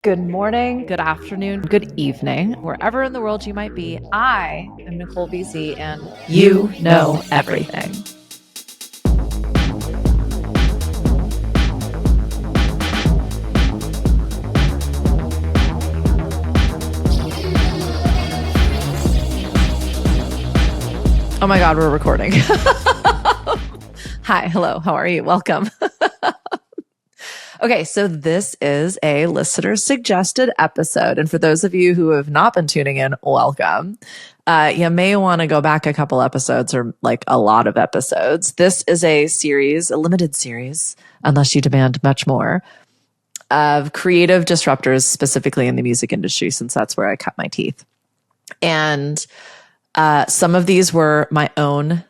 Good morning, good afternoon, good evening, wherever in the world you might be. I am Nicole BC, and you know everything. Oh my God, we're recording. Hi, hello, how are you? Welcome. Okay, so this is a listener suggested episode. And for those of you who have not been tuning in, welcome. You may want to go back a couple episodes or like a lot of episodes. This is a series, a limited series, unless you demand much more, of creative disruptors, specifically in the music industry, since that's where I cut my teeth. And some of these were my own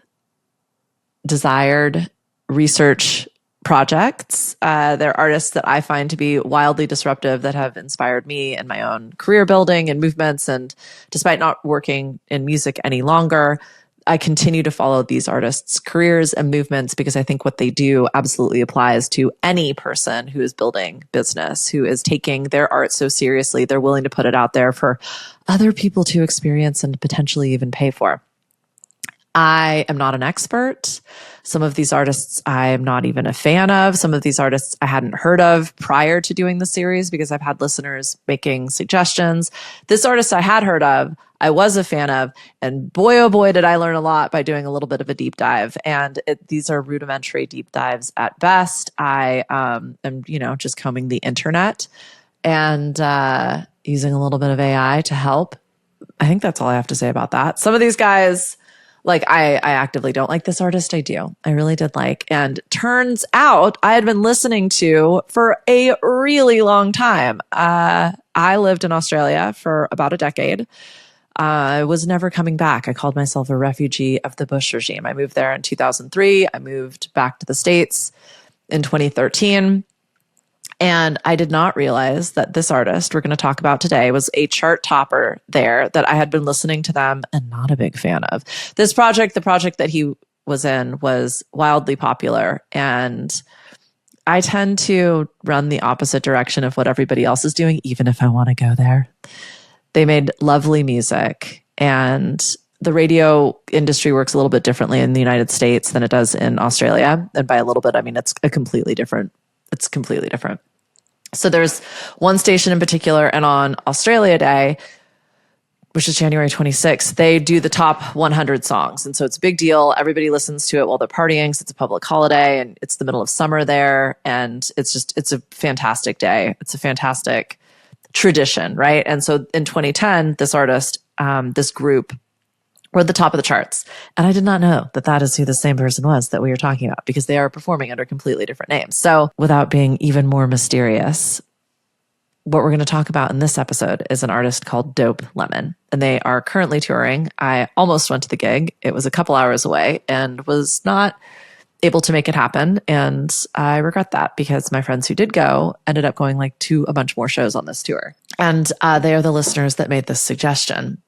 desired research projects. They're artists that I find to be wildly disruptive that have inspired me in my own career building and movements. And despite not working in music any longer, I continue to follow these artists' careers and movements because I think what they do absolutely applies to any person who is building business, who is taking their art so seriously, they're willing to put it out there for other people to experience and potentially even pay for. I am not an expert. Some of these artists I am not even a fan of. Some of these artists I hadn't heard of prior to doing the series because I've had listeners making suggestions. This artist I had heard of, I was a fan of, and boy, oh boy, did I learn a lot by doing a little bit of a deep dive. And these are rudimentary deep dives at best. I am, just combing the internet and using a little bit of AI to help. I think that's all I have to say about that. Some of these guys, like I actively don't like this artist. I do. I really did like. And turns out I had been listening to for a really long time. I lived in Australia for about a decade. I was never coming back. I called myself a refugee of the Bush regime. I moved there in 2003. I moved back to the States in 2013. And I did not realize that this artist we're going to talk about today was a chart topper there, that I had been listening to them and not a big fan of. This project, the project that he was in, was wildly popular. And I tend to run the opposite direction of what everybody else is doing, even if I want to go there. They made lovely music, and the radio industry works a little bit differently in the United States than it does in Australia. And by a little bit, I mean, it's completely different. So there's one station in particular, and on Australia Day, which is January 26th, they do the top 100 songs. And so it's a big deal. Everybody listens to it while they're partying because it's a public holiday and it's the middle of summer there. And it's a fantastic day. It's a fantastic tradition, right? And so in 2010, this artist, this group, were at the top of the charts. And I did not know that that is who the same person was that we were talking about, because they are performing under completely different names. So without being even more mysterious, what we're going to talk about in this episode is an artist called Dope Lemon. And they are currently touring. I almost went to the gig. It was a couple hours away and was not able to make it happen. And I regret that because my friends who did go ended up going to a bunch more shows on this tour. And they are the listeners that made this suggestion.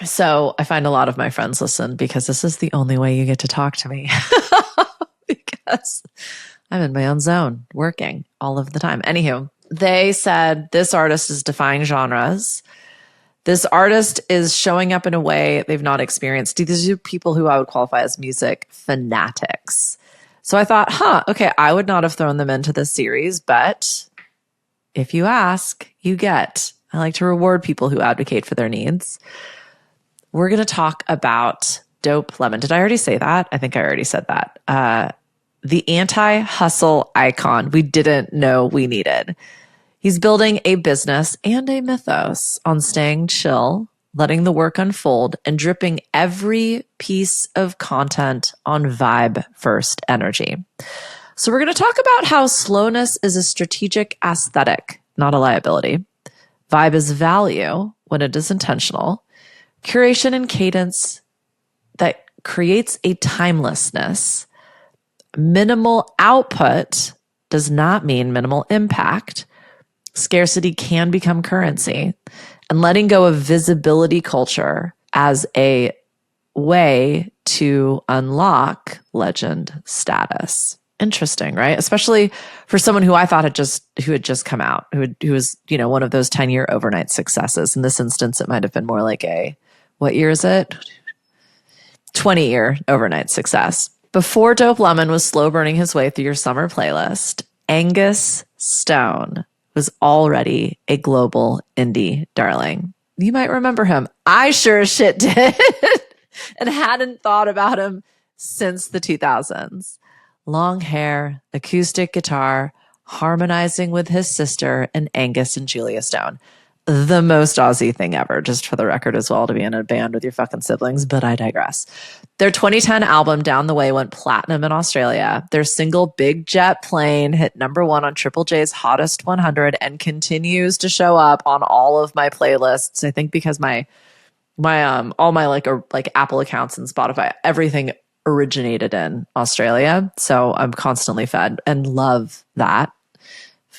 So I find a lot of my friends listen because this is the only way you get to talk to me because I'm in my own zone working all of the time. Anywho, they said this artist is defying genres. This artist is showing up in a way they've not experienced. These are people who I would qualify as music fanatics. So I thought, okay, I would not have thrown them into this series, but if you ask, you get. I like to reward people who advocate for their needs. We're going to talk about Dope Lemon. Did I already say that? I think I already said that. The anti-hustle icon we didn't know we needed. He's building a business and a mythos on staying chill, letting the work unfold, and dripping every piece of content on vibe-first energy. So we're going to talk about how slowness is a strategic aesthetic, not a liability. Vibe is value when it is intentional. Curation and cadence that creates a timelessness. Minimal output does not mean minimal impact. Scarcity can become currency. And letting go of visibility culture as a way to unlock legend status. Interesting, right? Especially for someone who I thought who had just come out, who was, one of those 10-year overnight successes. In this instance, it might have been more like what year is it? 20-year overnight success. Before Dope Lemon was slow burning his way through your summer playlist, Angus Stone was already a global indie darling. You might remember him. I sure as shit did and hadn't thought about him since the 2000s. Long hair, acoustic guitar, harmonizing with his sister and Angus and Julia Stone. The most Aussie thing ever, just for the record as well, to be in a band with your fucking siblings, but I digress. Their 2010 album, Down the Way, went platinum in Australia. Their single, Big Jet Plane, hit number 1 on Triple J's Hottest 100 and continues to show up on all of my playlists. I think because my all my like Apple accounts and Spotify, everything originated in Australia. So I'm constantly fed and love that.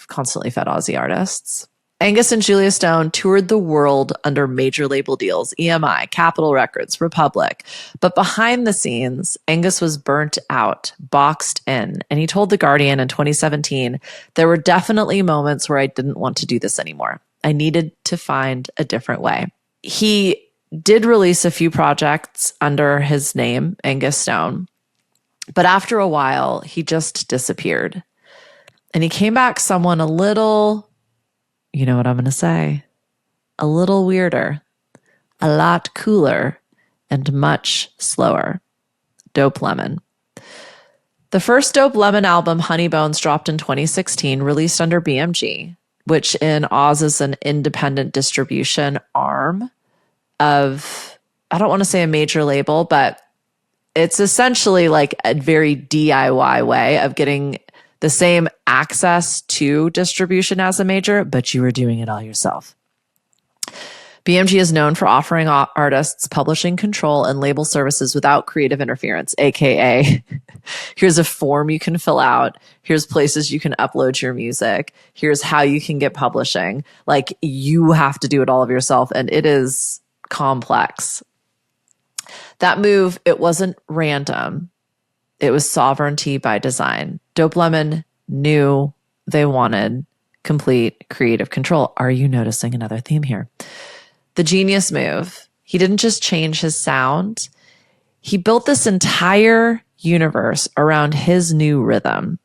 Constantly fed Aussie artists. Angus and Julia Stone toured the world under major label deals, EMI, Capitol Records, Republic. But behind the scenes, Angus was burnt out, boxed in. And he told The Guardian in 2017, there were definitely moments where I didn't want to do this anymore. I needed to find a different way. He did release a few projects under his name, Angus Stone. But after a while, he just disappeared. And he came back someone a little, you know what I'm going to say, a little weirder, a lot cooler, and much slower. Dope Lemon. The first Dope Lemon album, Honey Bones, dropped in 2016, released under BMG, which in Oz is an independent distribution arm of, I don't want to say a major label, but it's essentially like a very DIY way of getting the same access to distribution as a major, but you were doing it all yourself. BMG is known for offering artists publishing control and label services without creative interference, aka here's a form you can fill out, here's places you can upload your music, here's how you can get publishing. Like, you have to do it all of yourself, and it is complex. That move, it wasn't random. It was sovereignty by design. Dope Lemon knew they wanted complete creative control. Are you noticing another theme here? The genius move. He didn't just change his sound. He built this entire universe around his new rhythm.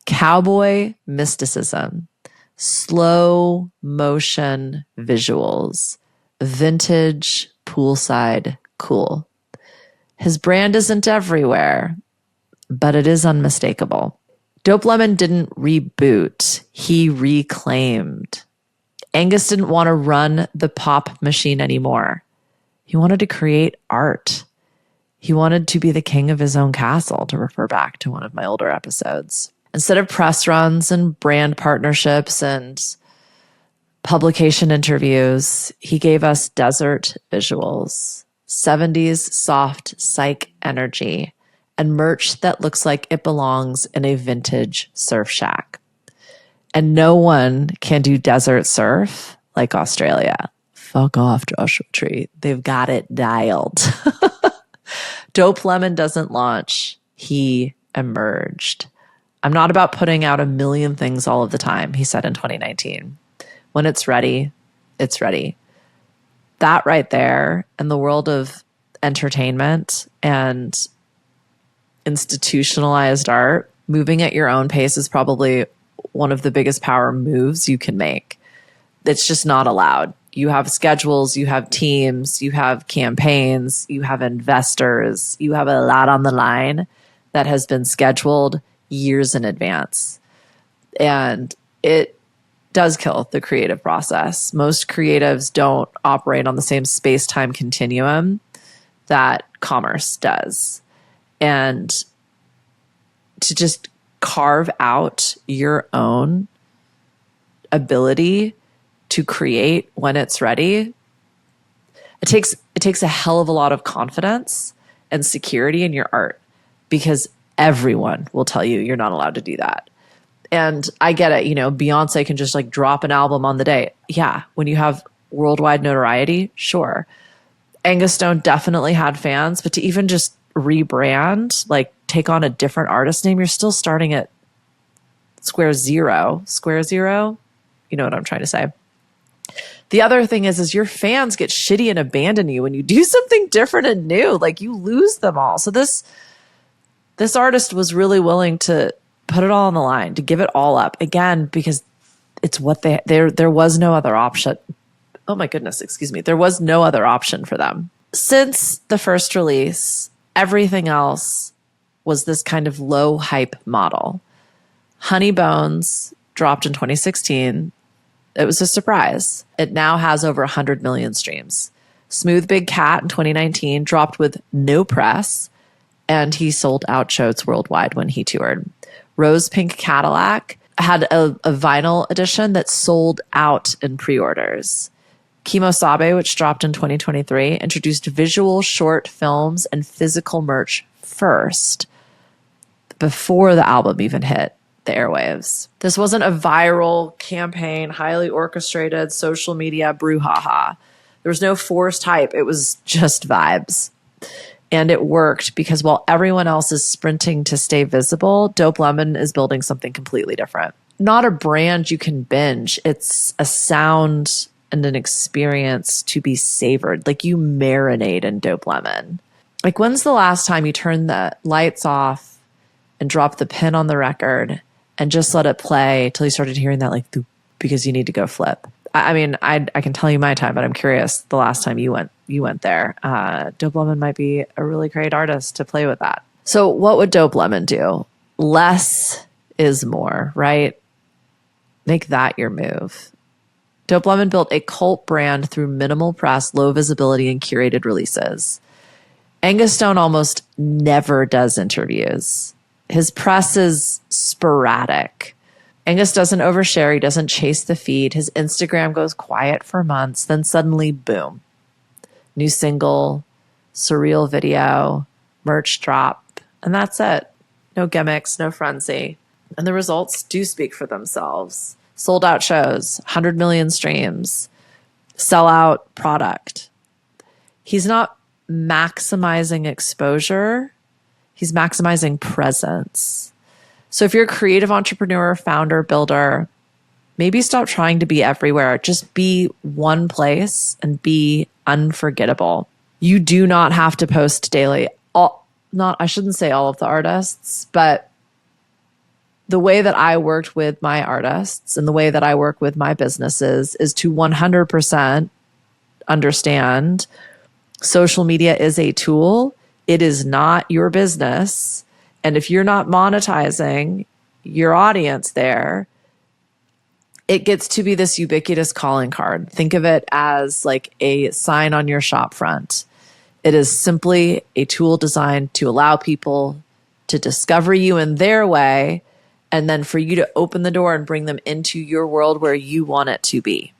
Cowboy mysticism, slow motion visuals, vintage poolside cool. His brand isn't everywhere, but it is unmistakable. Dope Lemon didn't reboot. He reclaimed. Angus didn't want to run the pop machine anymore. He wanted to create art. He wanted to be the king of his own castle, to refer back to one of my older episodes. Instead of press runs and brand partnerships and publication interviews, he gave us desert visuals, 70s soft psych energy, and merch that looks like it belongs in a vintage surf shack. And no one can do desert surf like Australia. Fuck off, Joshua Tree. They've got it dialed. Dope Lemon doesn't launch. He emerged. I'm not about putting out a million things all of the time, he said in 2019. When it's ready, it's ready. That right there, in the world of entertainment and institutionalized art, moving at your own pace is probably one of the biggest power moves you can make. It's just not allowed. You have schedules, you have teams, you have campaigns, you have investors, you have a lot on the line that has been scheduled years in advance. And it does kill the creative process. Most creatives don't operate on the same space-time continuum that commerce does. And to just carve out your own ability to create when it's ready, it takes a hell of a lot of confidence and security in your art, because everyone will tell you you're not allowed to do that. And I get it, Beyonce can just like drop an album on the day. Yeah, when you have worldwide notoriety, sure. Angus Stone definitely had fans, but to even just rebrand, like take on a different artist name, you're still starting at square zero. You know what I'm trying to say. The other thing is your fans get shitty and abandon you when you do something different and new. Like, you lose them all. So this artist was really willing to put it all on the line, to give it all up, again, because it's what there was no other option. Oh my goodness, excuse me. There was no other option for them. Since the first release, everything else was this kind of low hype model. Honey Bones dropped in 2016. It was a surprise. It now has over 100 million streams. Smooth Big Cat in 2019 dropped with no press, and he sold out shows worldwide when he toured. Rose Pink Cadillac had a vinyl edition that sold out in pre-orders. Kimosabe, which dropped in 2023, introduced visual short films and physical merch first, before the album even hit the airwaves. This wasn't a viral campaign, highly orchestrated social media brouhaha. There was no forced hype. It was just vibes. And it worked because while everyone else is sprinting to stay visible, Dope Lemon is building something completely different. Not a brand you can binge. It's a sound and an experience to be savored. Like, you marinate in Dope Lemon. Like, when's the last time you turned the lights off and dropped the pin on the record and just let it play till you started hearing that, like, because you need to go flip? I mean, I can tell you my time, but I'm curious the last time you went there. Dope Lemon might be a really great artist to play with that. So what would Dope Lemon do? Less is more, right? Make that your move. Dope Lemon built a cult brand through minimal press, low visibility, and curated releases. Angus Stone almost never does interviews. His press is sporadic. Angus doesn't overshare. He doesn't chase the feed. His Instagram goes quiet for months. Then suddenly, boom. New single, surreal video, merch drop, and that's it. No gimmicks, no frenzy. And the results do speak for themselves. Sold out shows, 100 million streams, sell out product. He's not maximizing exposure. He's maximizing presence. So if you're a creative entrepreneur, founder, builder, maybe stop trying to be everywhere. Just be one place and be unforgettable. You do not have to post daily. I shouldn't say all of the artists, but the way that I worked with my artists and the way that I work with my businesses is to 100% understand social media is a tool. It is not your business. And if you're not monetizing your audience there, it gets to be this ubiquitous calling card. Think of it as like a sign on your shop front. It is simply a tool designed to allow people to discover you in their way, and then for you to open the door and bring them into your world where you want it to be.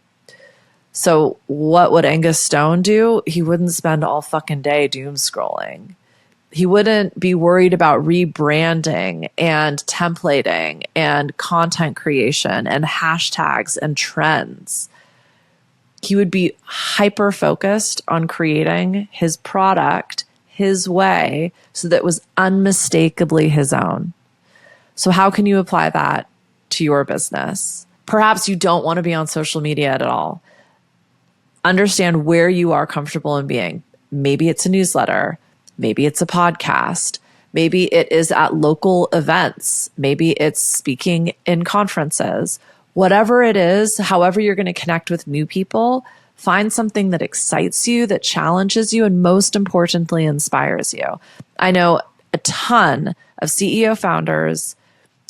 So what would Angus Stone do? He wouldn't spend all fucking day doom scrolling. He wouldn't be worried about rebranding and templating and content creation and hashtags and trends. He would be hyper focused on creating his product his way so that it was unmistakably his own. So how can you apply that to your business? Perhaps you don't want to be on social media at all. Understand where you are comfortable in being. Maybe it's a newsletter. Maybe it's a podcast. Maybe it is at local events. Maybe it's speaking in conferences. Whatever it is, however you're going to connect with new people, find something that excites you, that challenges you, and most importantly, inspires you. I know a ton of CEO founders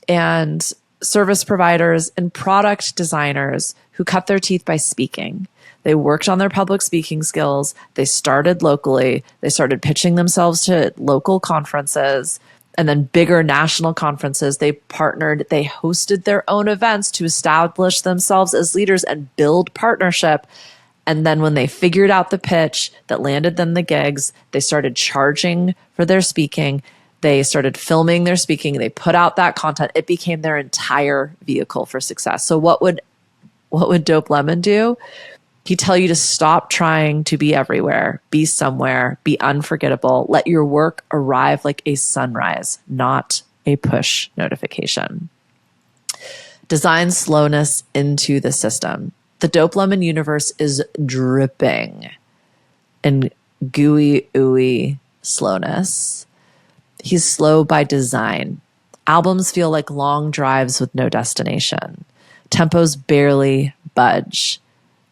and service providers and product designers who cut their teeth by speaking. They worked on their public speaking skills. They started locally. They started pitching themselves to local conferences and then bigger national conferences. They partnered. They hosted their own events to establish themselves as leaders and build partnership. And then when they figured out the pitch that landed them the gigs, they started charging for their speaking. They started filming their speaking. They put out that content. It became their entire vehicle for success. So what would Dope Lemon do? He'd tell you to stop trying to be everywhere, be somewhere, be unforgettable. Let your work arrive like a sunrise, not a push notification. Design slowness into the system. The Dope Lemon universe is dripping in gooey, ooey slowness. He's slow by design. Albums feel like long drives with no destination. Tempos barely budge,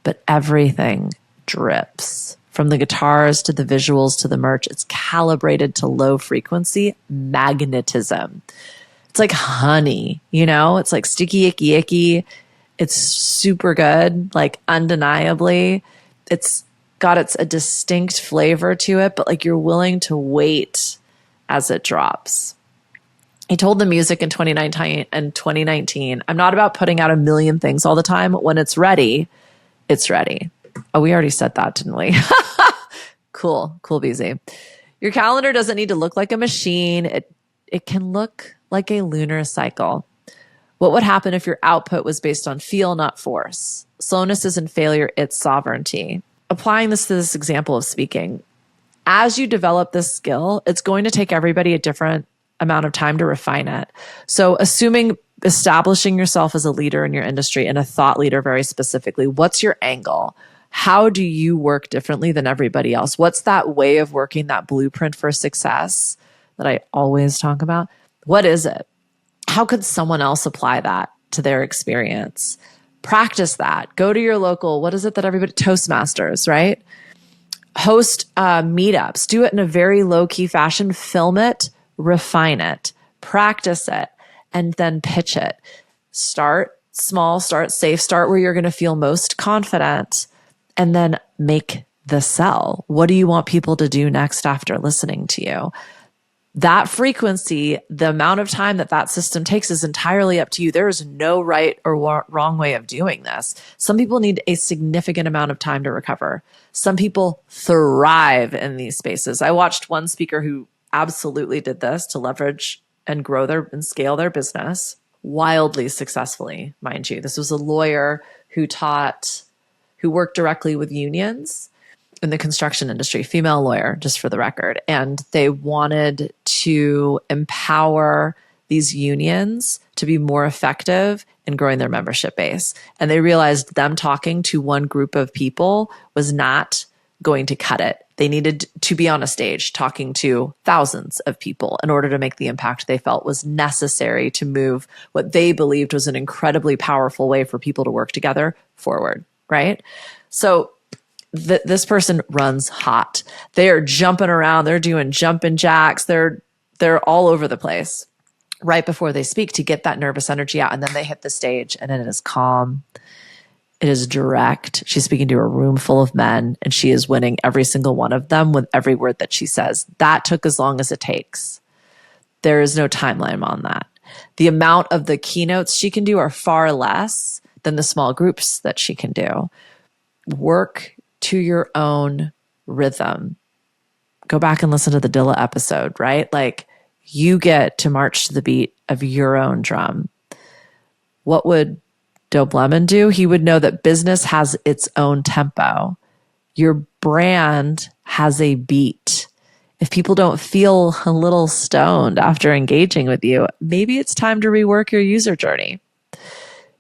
but everything drips. From the guitars to the visuals to the merch, it's calibrated to low frequency magnetism. It's like honey, you know? It's like sticky, icky, icky. It's super good, like undeniably. It's got a distinct flavor to it, but like you're willing to wait as it drops. He told the music in 2019, I'm not about putting out a million things all the time. When it's ready, it's ready. Oh, we already said that, didn't we? Cool, BZ. Your calendar doesn't need to look like a machine. It can look like a lunar cycle. What would happen if your output was based on feel, not force? Slowness isn't failure, it's sovereignty. Applying this to this example of speaking, as you develop this skill, it's going to take everybody a different amount of time to refine it. So assuming establishing yourself as a leader in your industry and a thought leader very specifically, what's your angle? How do you work differently than everybody else? What's that way of working, that blueprint for success that I always talk about? What is it? How could someone else apply that to their experience? Practice that. Go to your local, what is it that everybody, Toastmasters, right? Host meetups. Do it in a very low-key fashion. Film it, refine it, practice it, and then pitch it. Start small, start safe, start where you're going to feel most confident, and then make the sell. What do you want people to do next after listening to you? That frequency, the amount of time that system takes is entirely up to you. There is no right or wrong way of doing this. Some people need a significant amount of time to recover. Some people thrive in these spaces. I watched one speaker who absolutely did this to leverage and grow and scale their business wildly successfully, mind you. This was a lawyer who worked directly with unions in the construction industry, female lawyer, just for the record. And they wanted to empower these unions to be more effective in growing their membership base. And they realized them talking to one group of people was not going to cut it. They needed to be on a stage talking to thousands of people in order to make the impact they felt was necessary to move what they believed was an incredibly powerful way for people to work together forward, right? So this person runs hot. They are jumping around. They're doing jumping jacks. They're all over the place right before they speak to get that nervous energy out. And then they hit the stage and it is calm. It is direct. She's speaking to a room full of men and she is winning every single one of them with every word that she says. That took as long as it takes. There is no timeline on that. The amount of the keynotes she can do are far less than the small groups that she can do. Work to your own rhythm. Go back and listen to the Dilla episode, right? Like you get to march to the beat of your own drum. What would Dope Lemon do? He would know that business has its own tempo. Your brand has a beat. If people don't feel a little stoned after engaging with you, maybe it's time to rework your user journey.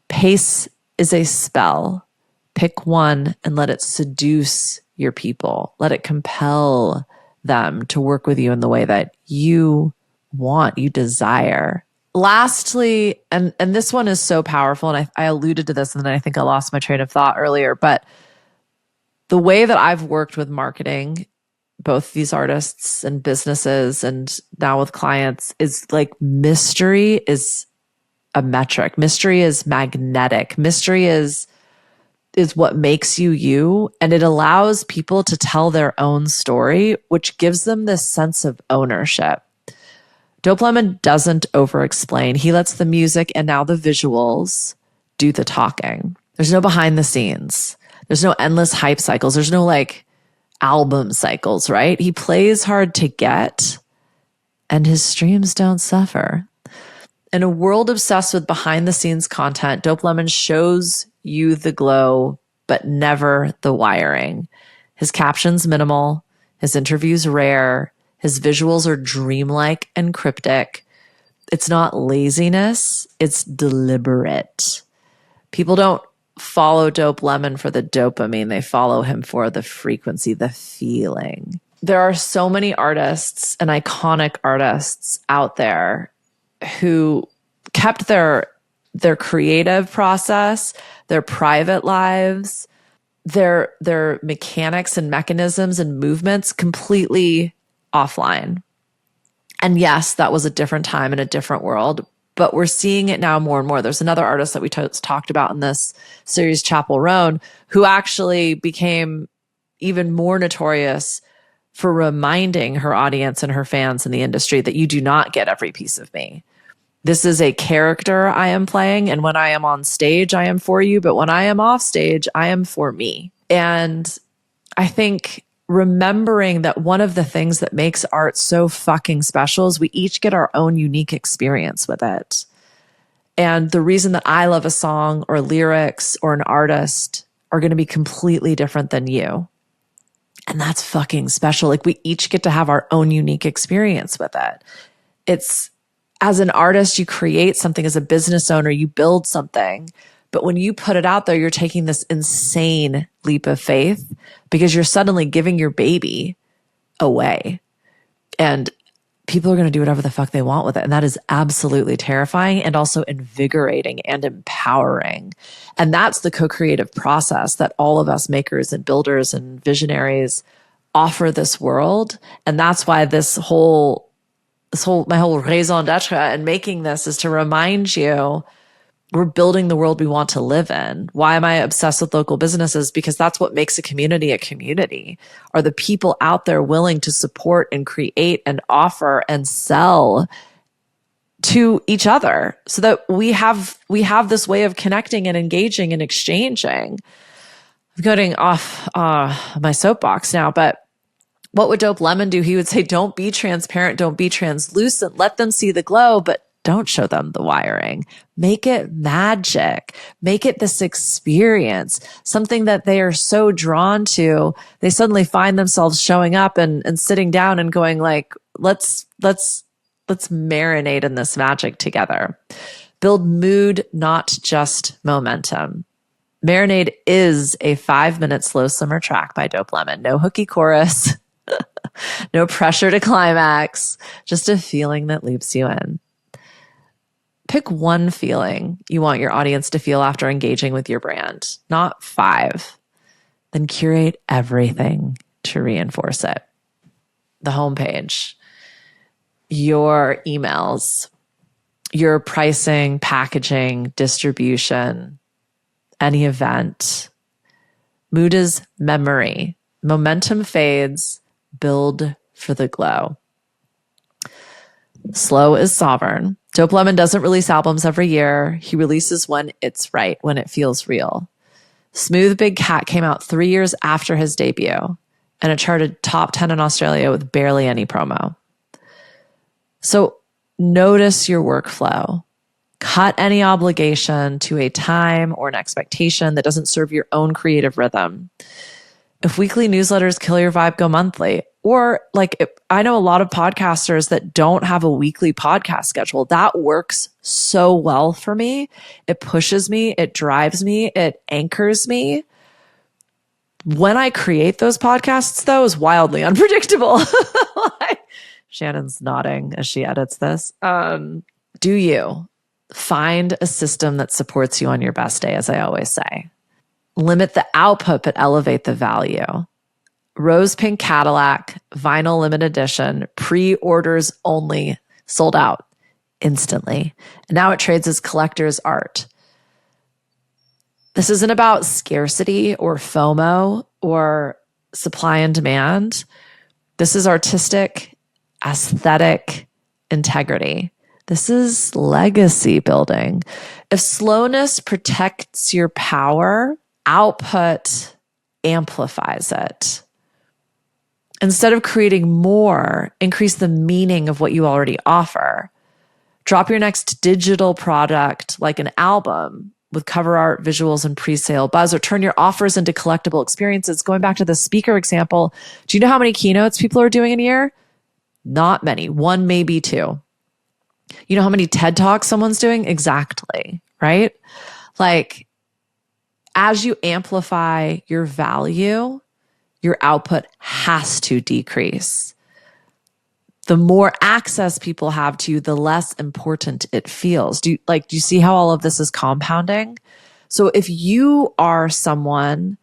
Pace is a spell. Pick one and let it seduce your people. Let it compel them to work with you in the way that you want, you desire. Lastly, and this one is so powerful, and I alluded to this, and then I think I lost my train of thought earlier, but the way that I've worked with marketing, both these artists and businesses and now with clients, is like mystery is a metric. Mystery is magnetic. Mystery is what makes you you, and it allows people to tell their own story, which gives them this sense of ownership. Dope Lemon doesn't over-explain. He lets the music and now the visuals do the talking. There's no behind the scenes. There's no endless hype cycles. There's no like album cycles, right? He plays hard to get, and his streams don't suffer. In a world obsessed with behind the scenes content, Dope Lemon shows you the glow but never the wiring. His captions minimal, his interviews rare, his visuals are dreamlike and cryptic. It's not laziness, it's deliberate. People don't follow Dope Lemon for the dopamine. They follow him for the frequency, the feeling. There are so many artists and iconic artists out there who kept their creative process, their private lives, their mechanics and mechanisms and movements completely offline. And yes, that was a different time and a different world, but we're seeing it now more and more. There's another artist that we talked about in this series, Chapel Roan, who actually became even more notorious for reminding her audience and her fans in the industry that you do not get every piece of me. This is a character I am playing, and when I am on stage, I am for you, but when I am off stage, I am for me. And I think remembering that one of the things that makes art so fucking special is we each get our own unique experience with it. And the reason that I love a song or lyrics or an artist are going to be completely different than you. And that's fucking special. Like, we each get to have our own unique experience with it. It's, as an artist, you create something. As a business owner, you build something. But when you put it out there, you're taking this insane leap of faith because you're suddenly giving your baby away. And people are going to do whatever the fuck they want with it. And that is absolutely terrifying and also invigorating and empowering. And that's the co-creative process that all of us makers and builders and visionaries offer this world. And that's why my whole raison d'etre and making this is to remind you we're building the world we want to live in. Why am I obsessed with local businesses? Because that's what makes a community. Are the people out there willing to support and create and offer and sell to each other so that we have this way of connecting and engaging and exchanging. I'm getting off my soapbox now, but what would Dope Lemon do? He would say, don't be transparent, don't be translucent, let them see the glow, but don't show them the wiring. Make it magic. Make it this experience, something that they are so drawn to. They suddenly find themselves showing up and sitting down and going like, let's marinate in this magic together. Build mood, not just momentum. Marinade is a 5-minute slow simmer track by Dope Lemon. No hooky chorus, no pressure to climax, just a feeling that loops you in. Pick one feeling you want your audience to feel after engaging with your brand, not 5. Then curate everything to reinforce it. The homepage, your emails, your pricing, packaging, distribution, any event. Mood is memory. Momentum fades. Build for the glow. Slow is sovereign. Dope Lemon doesn't release albums every year. He releases when it's right, when it feels real. Smooth Big Cat came out 3 years after his debut, and it charted top 10 in Australia with barely any promo. So notice your workflow. Cut any obligation to a time or an expectation that doesn't serve your own creative rhythm. If weekly newsletters kill your vibe, go monthly. Or I know a lot of podcasters that don't have a weekly podcast schedule. That works so well for me. It pushes me. It drives me. It anchors me. When I create those podcasts, though, is wildly unpredictable. Shannon's nodding as she edits this. Do you find a system that supports you on your best day, as I always say? Limit the output, but elevate the value. Rose Pink Cadillac, vinyl limited edition, pre-orders only, sold out instantly. And now it trades as collector's art. This isn't about scarcity or FOMO or supply and demand. This is artistic, aesthetic integrity. This is legacy building. If slowness protects your power, output amplifies it. Instead of creating more, increase the meaning of what you already offer. Drop your next digital product like an album with cover art, visuals, and pre-sale buzz, or turn your offers into collectible experiences. Going back to the speaker example, do you know how many keynotes people are doing in a year? Not many. One, maybe two. You know how many TED Talks someone's doing? Exactly, right? Like, as you amplify your value, your output has to decrease. The more access people have to you, the less important it feels. Do you see how all of this is compounding? So if you are someone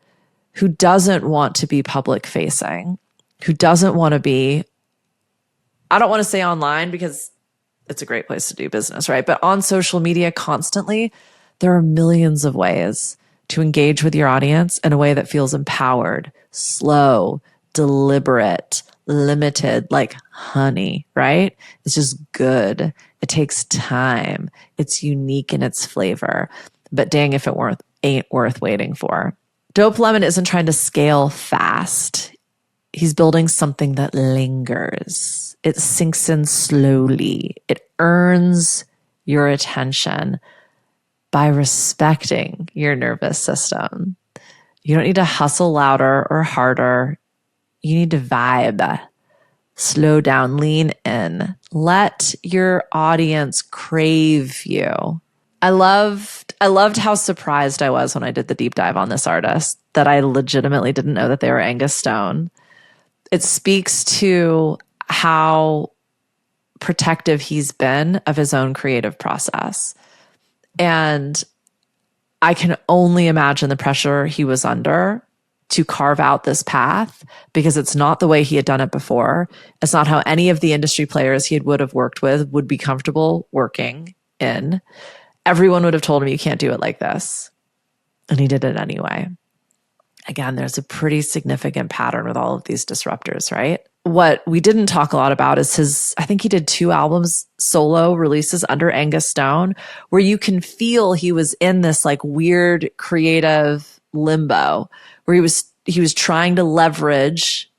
who doesn't want to be public facing, who doesn't want to be, I don't want to say online because it's a great place to do business, right? But on social media constantly, there are millions of ways to engage with your audience in a way that feels empowered, slow, deliberate, limited, like honey, right? It's just good. It takes time. It's unique in its flavor. But dang if it ain't worth waiting for. Dope Lemon isn't trying to scale fast. He's building something that lingers. It sinks in slowly. It earns your attention by respecting your nervous system. You don't need to hustle louder or harder. You need to vibe, slow down, lean in, let your audience crave you. I loved how surprised I was when I did the deep dive on this artist, that I legitimately didn't know that they were Angus Stone. It speaks to how protective he's been of his own creative process. And I can only imagine the pressure he was under to carve out this path, because it's not the way he had done it before. It's not how any of the industry players he would have worked with would be comfortable working in. Everyone would have told him, you can't do it like this. And he did it anyway. Again, there's a pretty significant pattern with all of these disruptors, right? What we didn't talk a lot about is I think he did 2 albums, solo releases under Angus Stone, where you can feel he was in this like weird creative limbo, where he was trying to leverage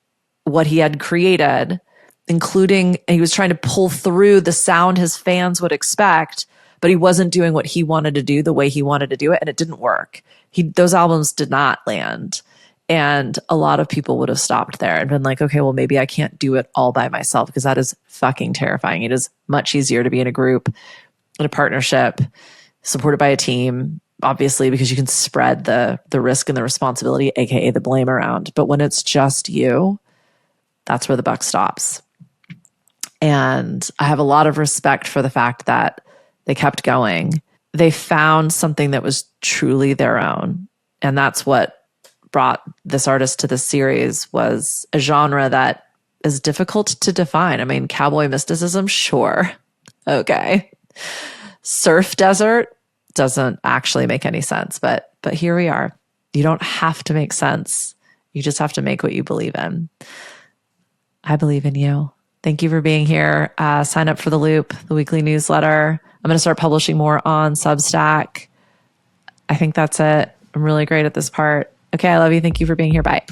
what he had created, including, and he was trying to pull through the sound his fans would expect, but he wasn't doing what he wanted to do the way he wanted to do it, and it didn't work. Those albums did not land. And a lot of people would have stopped there and been like, okay, well, maybe I can't do it all by myself, because that is fucking terrifying. It is much easier to be in a group, in a partnership, supported by a team, obviously, because you can spread the risk and the responsibility, aka the blame, around. But when it's just you, that's where the buck stops. And I have a lot of respect for the fact that they kept going. They found something that was truly their own. And that's what brought this artist to this series, was a genre that is difficult to define. I mean, cowboy mysticism, sure. Okay. Surf desert doesn't actually make any sense, but here we are. You don't have to make sense. You just have to make what you believe in. I believe in you. Thank you for being here. Sign up for The Loop, the weekly newsletter. I'm going to start publishing more on Substack. I think that's it. I'm really great at this part. Okay, I love you. Thank you for being here. Bye.